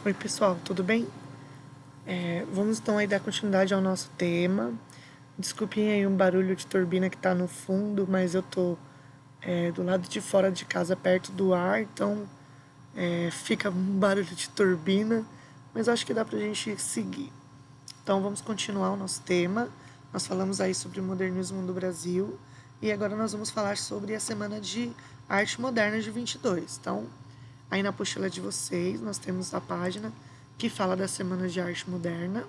Oi pessoal, tudo bem? Vamos então aí dar continuidade ao nosso tema. Desculpem aí um barulho de turbina que tá no fundo, mas eu tô do lado de fora de casa, perto do ar, então fica um barulho de turbina, mas acho que dá pra gente seguir. Então vamos continuar o nosso tema. Nós falamos aí sobre o modernismo do Brasil e agora nós vamos falar sobre a Semana de Arte Moderna de 22. Então, aí na apostila de vocês, nós temos a página que fala da Semana de Arte Moderna.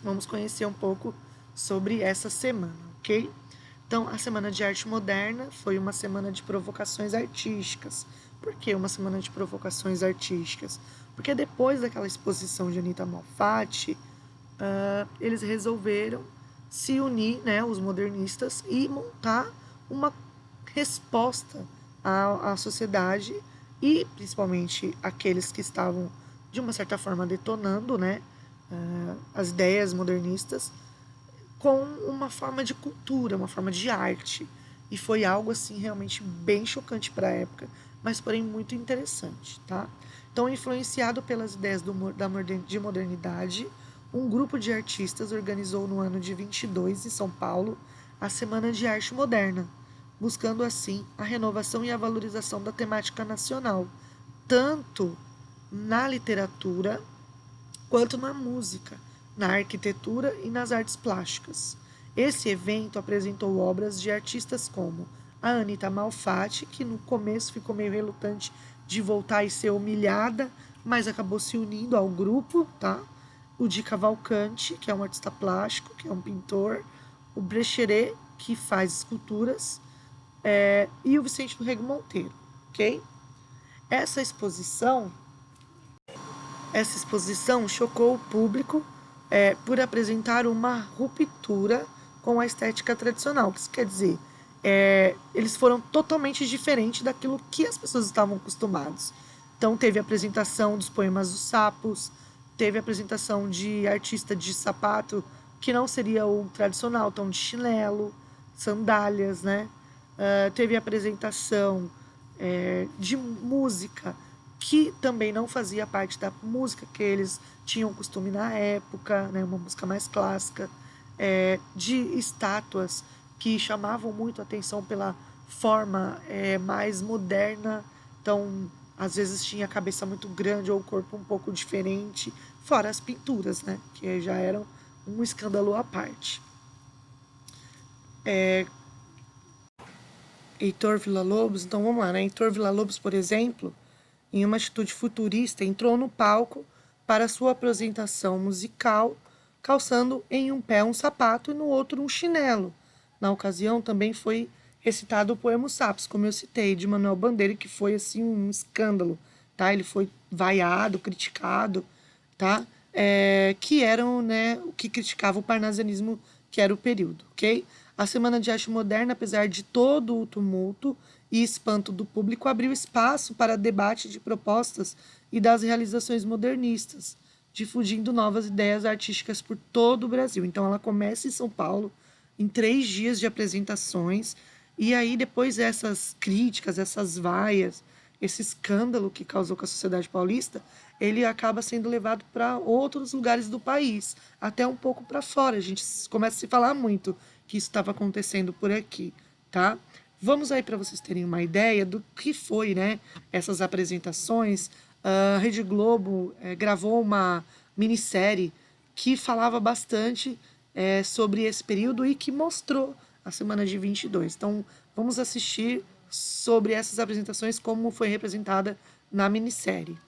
Vamos conhecer um pouco sobre essa semana, ok? Então, a Semana de Arte Moderna foi uma semana de provocações artísticas. Por que uma semana de provocações artísticas? Porque depois daquela exposição de Anita Malfatti, eles resolveram se unir, né, os modernistas, e montar uma resposta à sociedade e principalmente aqueles que estavam de uma certa forma detonando, né, as ideias modernistas com uma forma de cultura, uma forma de arte. E foi algo assim realmente bem chocante para a época, mas porém muito interessante, tá? Então, influenciado pelas ideias de modernidade, um grupo de artistas organizou no ano de 22 em São Paulo a Semana de Arte Moderna, buscando assim a renovação e a valorização da temática nacional, tanto na literatura quanto na música, na arquitetura e nas artes plásticas. Esse evento apresentou obras de artistas como a Anita Malfatti, que no começo ficou meio relutante de voltar e ser humilhada, mas acabou se unindo ao grupo, tá? O Di Cavalcanti, que é um artista plástico, que é um pintor, o Brecheret, que faz esculturas, e o Vicente do Rego Monteiro, ok? Essa exposição chocou o público por apresentar uma ruptura com a estética tradicional. O que isso quer dizer? Eles foram totalmente diferentes daquilo que as pessoas estavam acostumadas. Então, teve a apresentação dos poemas dos sapos, teve a apresentação de artista de sapato, que não seria o tradicional, então de chinelo, sandálias, né? Teve a apresentação de música, que também não fazia parte da música que eles tinham costume na época, né? Uma música mais clássica, de estátuas que chamavam muito a atenção pela forma mais moderna. Então, às vezes tinha a cabeça muito grande ou o corpo um pouco diferente, fora as pinturas, né? Que já eram um escândalo à parte. Heitor Villa-Lobos, então vamos lá, né? Heitor Villa-Lobos, por exemplo, em uma atitude futurista, entrou no palco para sua apresentação musical, calçando em um pé um sapato e no outro um chinelo. Na ocasião também foi recitado o poema Os Sapos, como eu citei, de Manuel Bandeira, que foi assim um escândalo, tá? Ele foi vaiado, criticado, tá? Que eram, né, o que criticava o parnasianismo, que era o período, ok? A Semana de Arte Moderna, apesar de todo o tumulto e espanto do público, abriu espaço para debate de propostas e das realizações modernistas, difundindo novas ideias artísticas por todo o Brasil. Então, ela começa em São Paulo, em 3 dias de apresentações, e aí depois essas críticas, essas vaias, esse escândalo que causou com a sociedade paulista, ele acaba sendo levado para outros lugares do país, até um pouco para fora. A gente começa a se falar muito que isso estava acontecendo por aqui, tá? Vamos aí para vocês terem uma ideia do que foi, né, essas apresentações. A Rede Globo gravou uma minissérie que falava bastante sobre esse período e que mostrou a semana de 22. Então, vamos assistir sobre essas apresentações, como foi representada na minissérie.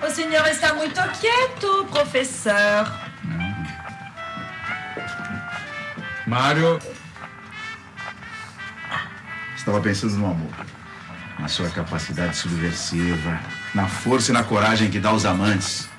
O senhor está muito quieto, professor. Mário. Estava pensando no amor, na sua capacidade subversiva, na força e na coragem que dá aos amantes.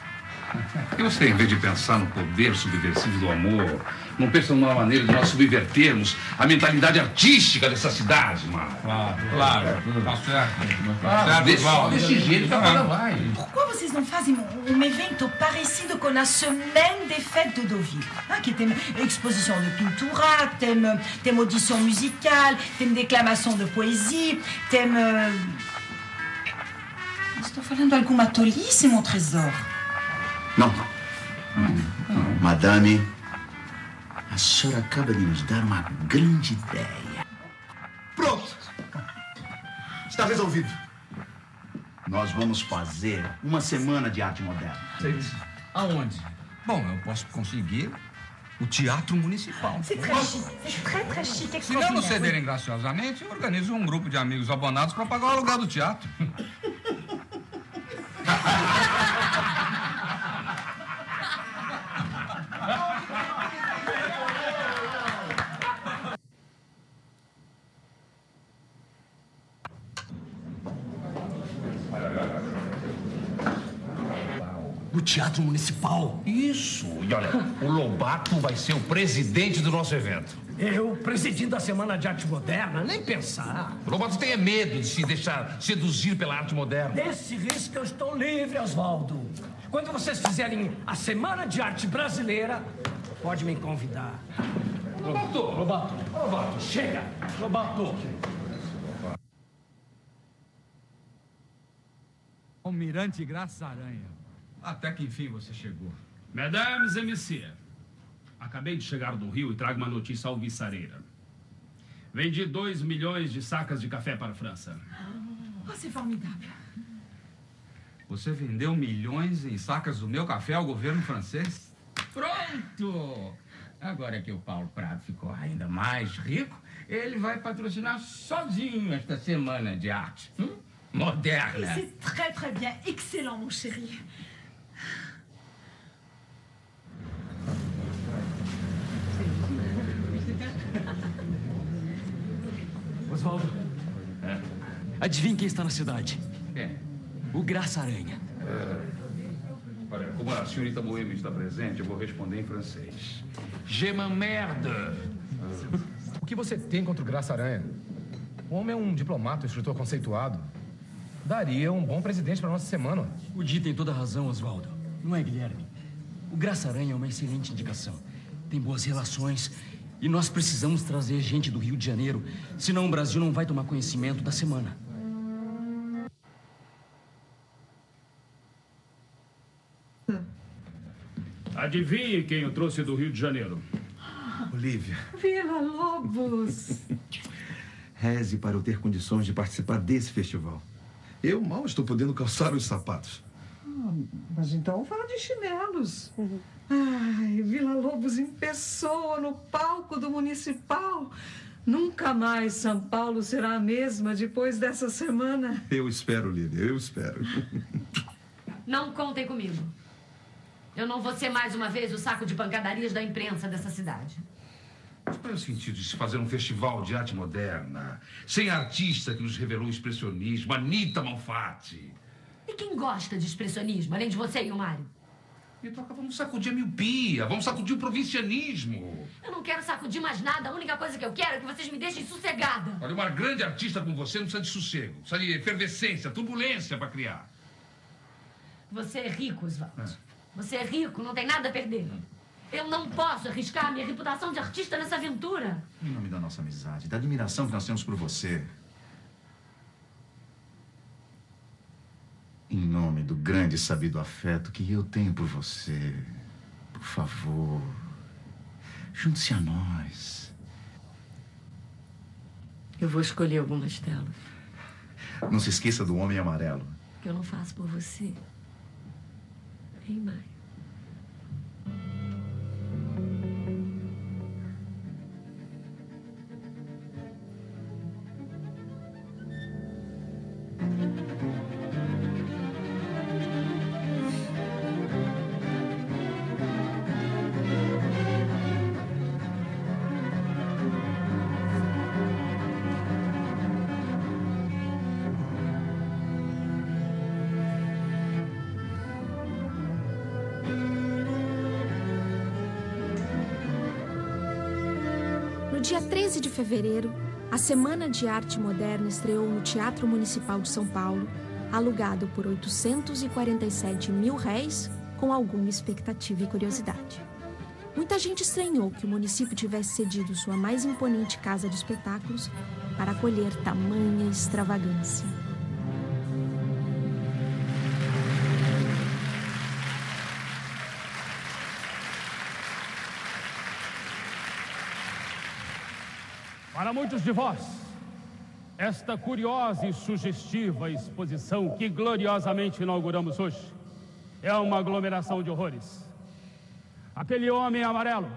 Por que você, em vez de pensar no poder subversivo do amor, não pensa numa maneira de nós subvertermos a mentalidade artística dessa cidade, mano? Claro. Tá certo. Só desse jeito que a banda vai. Pourquoi vocês não fazem um evento parecido com a Semaine des Fêtes de Deauville? Que tem exposição de pintura, tem audição musical, tem declamação de poesia, tem... Estou falando alguma tolice, mon trésor? Não. Madame, a senhora acaba de nos dar uma grande ideia. Pronto! Está resolvido. Nós vamos fazer uma semana de arte moderna. Aonde? Bom, eu posso conseguir o Teatro Municipal. C'est très chic, c'est très chic, Se não nos cederem graciosamente, eu organizo um grupo de amigos abonados para pagar o aluguel do teatro. No Teatro Municipal. Isso. E olha, o Lobato vai ser o presidente do nosso evento. Eu, presidindo a Semana de Arte Moderna, nem pensar. O Lobato tem medo de se deixar seduzir pela arte moderna. Desse risco eu estou livre, Oswaldo. Quando vocês fizerem a Semana de Arte Brasileira, pode me convidar. Lobato, chega! Lobato! Almirante Graça Aranha. Até que enfim você chegou. Mesdames et messieurs, acabei de chegar do Rio e trago uma notícia alvissareira. Vendi 2 milhões de sacas de café para a França. C'est formidable. Você vendeu milhões em sacas do meu café ao governo francês? Pronto! Agora que o Paulo Prado ficou ainda mais rico, ele vai patrocinar sozinho esta semana de arte. Moderna. C'est très bien, excellent, mon chéri. Oswaldo, adivinha quem está na cidade? Quem? O Graça Aranha. Olha, como a senhorita Boêmia está presente, eu vou responder em francês. Je m'emmerde. O que você tem contra o Graça Aranha? O homem é um diplomata, um escritor conceituado. Daria um bom presidente para nossa semana. O Di tem toda a razão, Oswaldo. Não é, Guilherme? O Graça Aranha é uma excelente indicação. Tem boas relações e nós precisamos trazer gente do Rio de Janeiro, senão o Brasil não vai tomar conhecimento da semana. Adivinhe quem eu trouxe do Rio de Janeiro. Olívia, Vila Lobos. reze para eu ter condições de participar desse festival. Eu mal estou podendo calçar os sapatos. Mas então vá de chinelos. Ai, Vila Lobos em pessoa no palco do Municipal. Nunca mais São Paulo será a mesma depois dessa semana. Eu espero, Olívia, eu espero. Não contem comigo. Eu não vou ser mais uma vez o saco de pancadarias da imprensa dessa cidade. Mas qual é o sentido de se fazer um festival de arte moderna, sem a artista que nos revelou o expressionismo, Anita Malfatti? E quem gosta de expressionismo, além de você e o Mário? E toca, vamos sacudir a miopia, vamos sacudir o provincianismo. Eu não quero sacudir mais nada. A única coisa que eu quero é que vocês me deixem sossegada. Olha, uma grande artista como você não precisa de sossego, precisa de efervescência, turbulência para criar. Você é rico, Oswaldo. Você é rico, não tem nada a perder. Eu não posso arriscar a minha reputação de artista nessa aventura. Em nome da nossa amizade, da admiração que nós temos por você. Em nome do grande e sabido afeto que eu tenho por você, por favor, junte-se a nós. Eu vou escolher algumas delas. Não se esqueça do Homem Amarelo. Que eu não faço por você. Hein, Mário? No dia 13 de fevereiro, a Semana de Arte Moderna estreou no Teatro Municipal de São Paulo, alugado por R$ 847 mil, com alguma expectativa e curiosidade. Muita gente estranhou que o município tivesse cedido sua mais imponente casa de espetáculos para acolher tamanha extravagância. Para muitos de vós, esta curiosa e sugestiva exposição que gloriosamente inauguramos hoje é uma aglomeração de horrores. Aquele homem amarelo,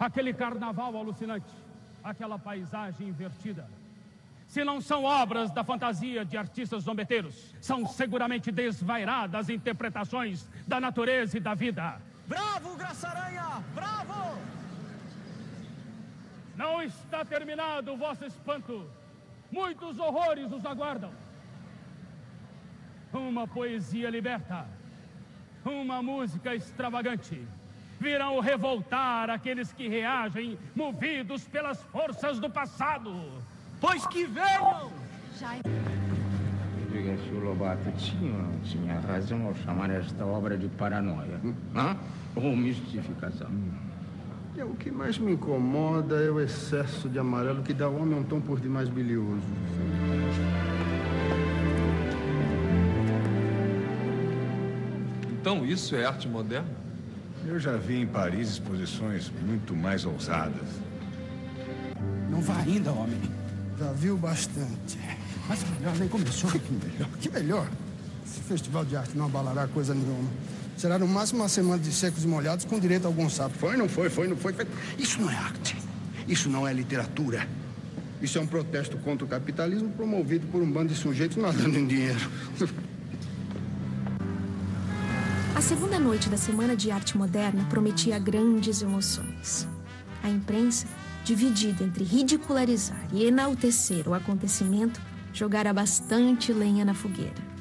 aquele carnaval alucinante, aquela paisagem invertida. Se não são obras da fantasia de artistas zombeteiros, são seguramente desvairadas interpretações da natureza e da vida. Bravo, Graça Aranha! Bravo! Não está terminado o vosso espanto. Muitos horrores os aguardam. Uma poesia liberta, uma música extravagante, virão revoltar aqueles que reagem movidos pelas forças do passado. Pois que venham! Diga, Sr. Lobato, tinha razão ao chamar esta obra de paranoia. Ou mistificação. O que mais me incomoda é o excesso de amarelo que dá ao homem um tom por demais bilioso. Então isso é arte moderna? Eu já vi em Paris exposições muito mais ousadas. Não vá ainda, homem. Já viu bastante. Mas melhor nem começou. Que melhor? Esse festival de arte não abalará coisa nenhuma. Será no máximo uma semana de secos e molhados com direito a algum sapo. Foi, não foi. Isso não é arte. Isso não é literatura. Isso é um protesto contra o capitalismo promovido por um bando de sujeitos nadando em dinheiro. A segunda noite da Semana de Arte Moderna prometia grandes emoções. A imprensa, dividida entre ridicularizar e enaltecer o acontecimento, jogara bastante lenha na fogueira.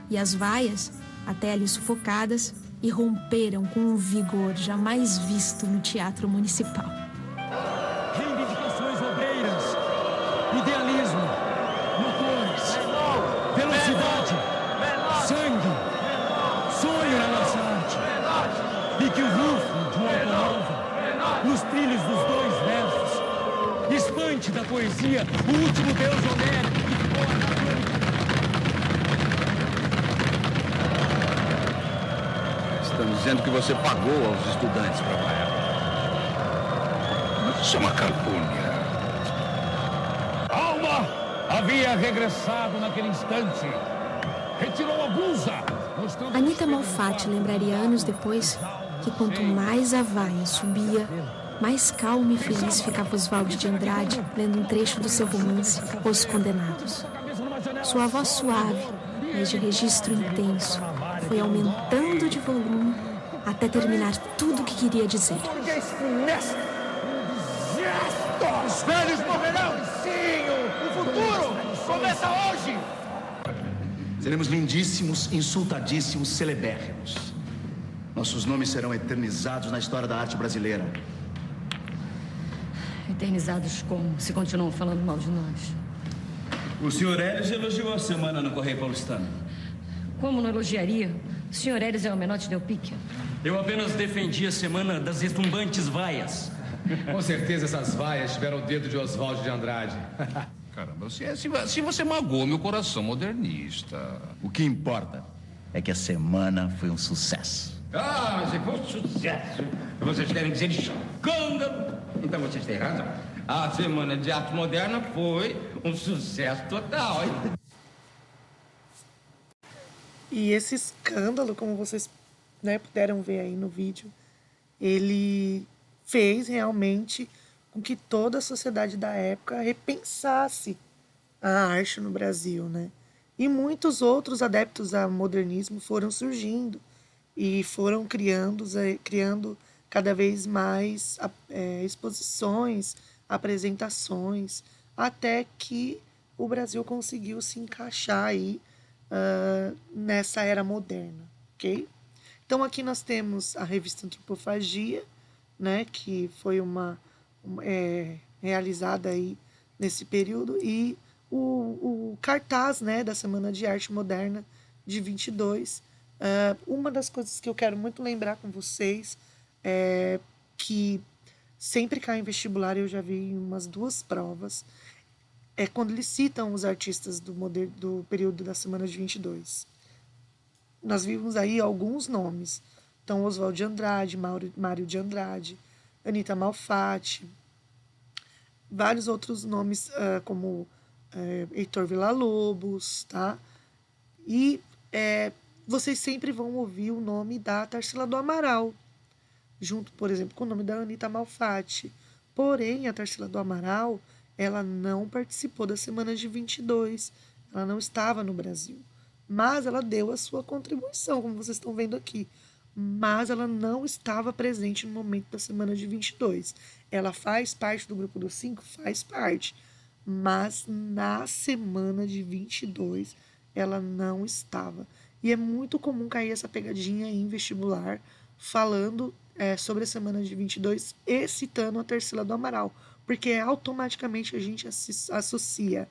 E as vaias, até ali sufocadas, irromperam com um vigor jamais visto no Teatro Municipal. Reivindicações obreiras, idealismo, motores, velocidade, sangue, sonho na nossa arte. E que o rufo de um automóvel, nos trilhos dos dois versos, espante da poesia o último deus homérico que forma a Estão dizendo que você pagou aos estudantes para vaiar. Mas isso é uma calúnia. Alma havia regressado naquele instante. Retirou a blusa. Anita Malfatti lembraria anos depois que quanto mais a vaia subia, mais calmo e feliz ficava Oswald de Andrade lendo um trecho do seu romance Os Condenados. Sua voz suave, mas de registro intenso, foi aumentando de volume até terminar tudo o que queria dizer. Os velhos morrerão! Sim, o futuro começa hoje! Seremos lindíssimos, insultadíssimos, celebérrimos. Nossos nomes serão eternizados na história da arte brasileira. Eternizados como? Se continuam falando mal de nós. O Sr. Eros elogiou a semana no Correio Paulistano. Como não elogiaria? O Sr. Eros é o Menotti Del Picchia. Eu apenas defendi a semana das retumbantes vaias. Com certeza essas vaias tiveram o dedo de Oswald de Andrade. Caramba, se você magoou meu coração modernista. O que importa é que a semana foi um sucesso. Ah, mas se for sucesso, vocês querem dizer escândalo. Então vocês têm razão. A Semana de Arte Moderna foi um sucesso total, hein? E esse escândalo, como vocês puderam ver aí no vídeo, ele fez realmente com que toda a sociedade da época repensasse a arte no Brasil, né? E muitos outros adeptos ao modernismo foram surgindo e foram criando cada vez mais exposições, apresentações, até que o Brasil conseguiu se encaixar aí nessa era moderna, ok? Então aqui nós temos a revista Antropofagia, né, que foi realizada aí nesse período, e o cartaz, né, da Semana de Arte Moderna de 22. Uma das coisas que eu quero muito lembrar com vocês é que sempre cai em vestibular, eu já vi em umas 2 provas, é quando eles citam os artistas do período da Semana de 22. Nós vimos aí alguns nomes. Então, Oswald de Andrade, Mário de Andrade, Anita Malfatti, vários outros nomes, como Heitor Villa-Lobos, tá? E vocês sempre vão ouvir o nome da Tarsila do Amaral, junto, por exemplo, com o nome da Anita Malfatti. Porém, a Tarsila do Amaral, ela não participou da Semana de 22, ela não estava no Brasil, mas ela deu a sua contribuição, como vocês estão vendo aqui. Mas ela não estava presente no momento da Semana de 22. Ela faz parte do grupo dos 5? Faz parte. Mas na Semana de 22, ela não estava. E é muito comum cair essa pegadinha em vestibular, falando sobre a Semana de 22 e citando a Tarsila do Amaral, porque automaticamente a gente associa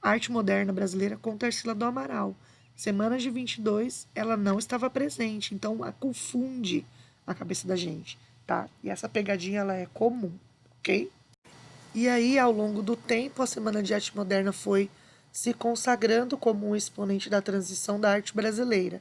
a arte moderna brasileira com Tarsila do Amaral. Semana de 22, ela não estava presente, então confunde a cabeça da gente, tá? E essa pegadinha, ela é comum, ok? E aí, ao longo do tempo, a Semana de Arte Moderna foi se consagrando como um exponente da transição da arte brasileira,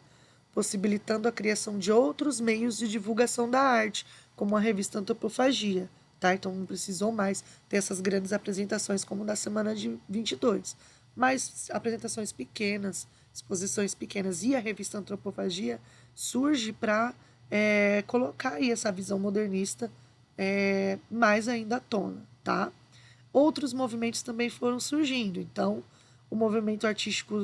possibilitando a criação de outros meios de divulgação da arte, como a revista Antropofagia, tá? Então não precisou mais ter essas grandes apresentações como da Semana de 22, mas apresentações pequenas, exposições pequenas, e a revista Antropofagia surge para colocar aí essa visão modernista mais ainda à tona, tá? Outros movimentos também foram surgindo, então o movimento artístico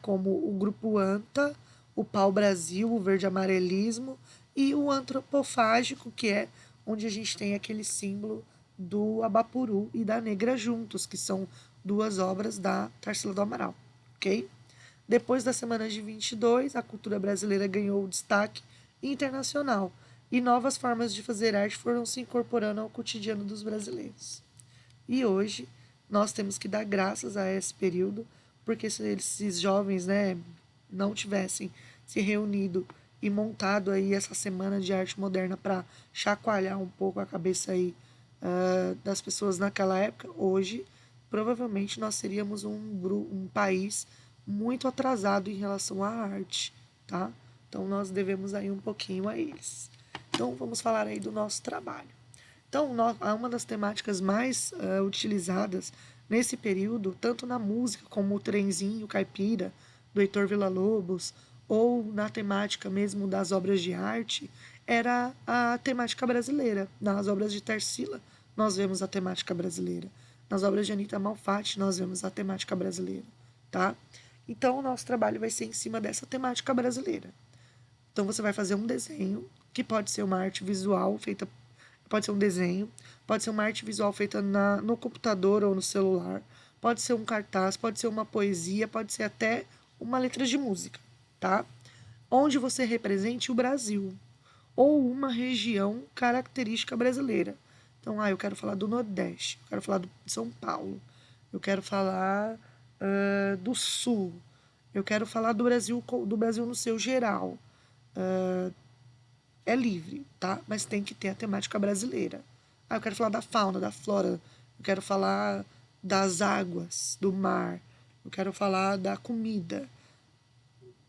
como o Grupo ANTA, o Pau-Brasil, o Verde-Amarelismo e o Antropofágico, que é onde a gente tem aquele símbolo do Abapuru e da Negra juntos, que são 2 obras da Tarsila do Amaral, ok? Depois da Semana de 22, a cultura brasileira ganhou destaque internacional e novas formas de fazer arte foram se incorporando ao cotidiano dos brasileiros. E hoje nós temos que dar graças a esse período, porque se esses jovens, né, não tivessem se reunido e montado aí essa Semana de Arte Moderna para chacoalhar um pouco a cabeça aí das pessoas naquela época, hoje provavelmente nós seríamos um país muito atrasado em relação à arte, tá? Então nós devemos aí um pouquinho a eles. Então vamos falar aí do nosso trabalho. Então uma das temáticas mais utilizadas nesse período, tanto na música como o Trenzinho Caipira, do Heitor Villa-Lobos, ou na temática mesmo das obras de arte, era a temática brasileira. Nas obras de Tarsila, nós vemos a temática brasileira. Nas obras de Anita Malfatti, nós vemos a temática brasileira, tá? Então, o nosso trabalho vai ser em cima dessa temática brasileira. Então, você vai fazer um desenho, que pode ser uma arte visual feita, pode ser um desenho, pode ser uma arte visual feita no computador ou no celular, pode ser um cartaz, pode ser uma poesia, pode ser até uma letra de música, tá? Onde você represente o Brasil ou uma região característica brasileira. Então, eu quero falar do Nordeste, eu quero falar de São Paulo, eu quero falar do Sul, eu quero falar do Brasil no seu geral. É livre, tá? Mas tem que ter a temática brasileira. Eu quero falar da fauna, da flora, eu quero falar das águas, do mar, eu quero falar da comida.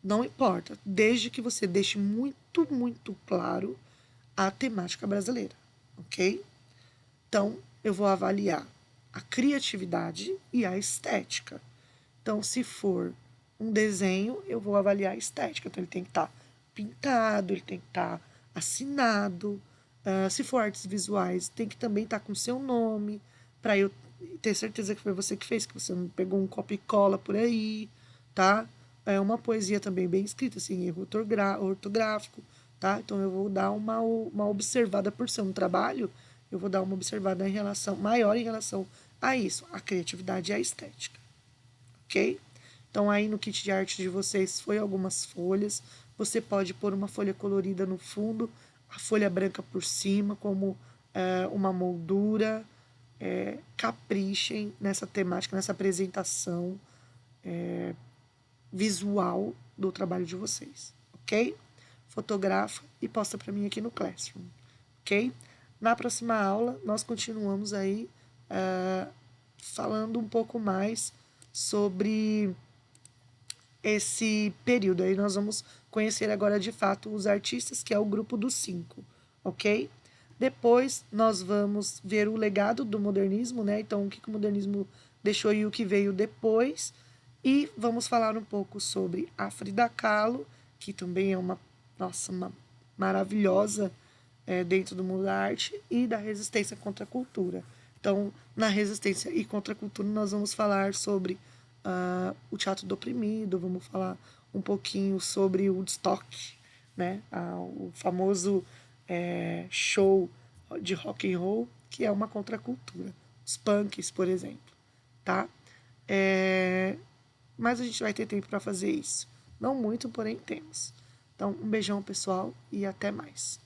Não importa, desde que você deixe muito, muito claro a temática brasileira, ok? Então, eu vou avaliar a criatividade e a estética. Então, se for um desenho, eu vou avaliar a estética. Então, ele tem que estar pintado, ele tem que estar assinado. Se for artes visuais, tem que também estar com seu nome, para eu ter certeza que foi você que fez, que você não pegou um copia e cola por aí, tá? É uma poesia também bem escrita, assim, erro ortográfico, tá? Então, eu vou dar uma observada por ser um trabalho, eu vou dar uma observada maior em relação a isso, a criatividade e a estética, ok? Então, aí no kit de arte de vocês foi algumas folhas, você pode pôr uma folha colorida no fundo, a folha branca por cima, como uma moldura, caprichem nessa temática, nessa apresentação visual do trabalho de vocês, ok? Fotografa e posta para mim aqui no Classroom, ok? Na próxima aula, nós continuamos aí falando um pouco mais sobre esse período. Aí nós vamos conhecer agora, de fato, os artistas, que é o grupo dos 5, ok? Depois, nós vamos ver o legado do modernismo, né? Então, o que o modernismo deixou e o que veio depois. E vamos falar um pouco sobre a Frida Kahlo, que também é uma maravilhosa dentro do mundo da arte, e da resistência contra a cultura. Então, na resistência e contra a cultura, nós vamos falar sobre o teatro do oprimido, vamos falar um pouquinho sobre o Woodstock, né? O famoso show de rock and roll, que é uma contracultura. Os punks, por exemplo, tá? Mas a gente vai ter tempo para fazer isso. Não muito, porém temos. Então, um beijão, pessoal, e até mais.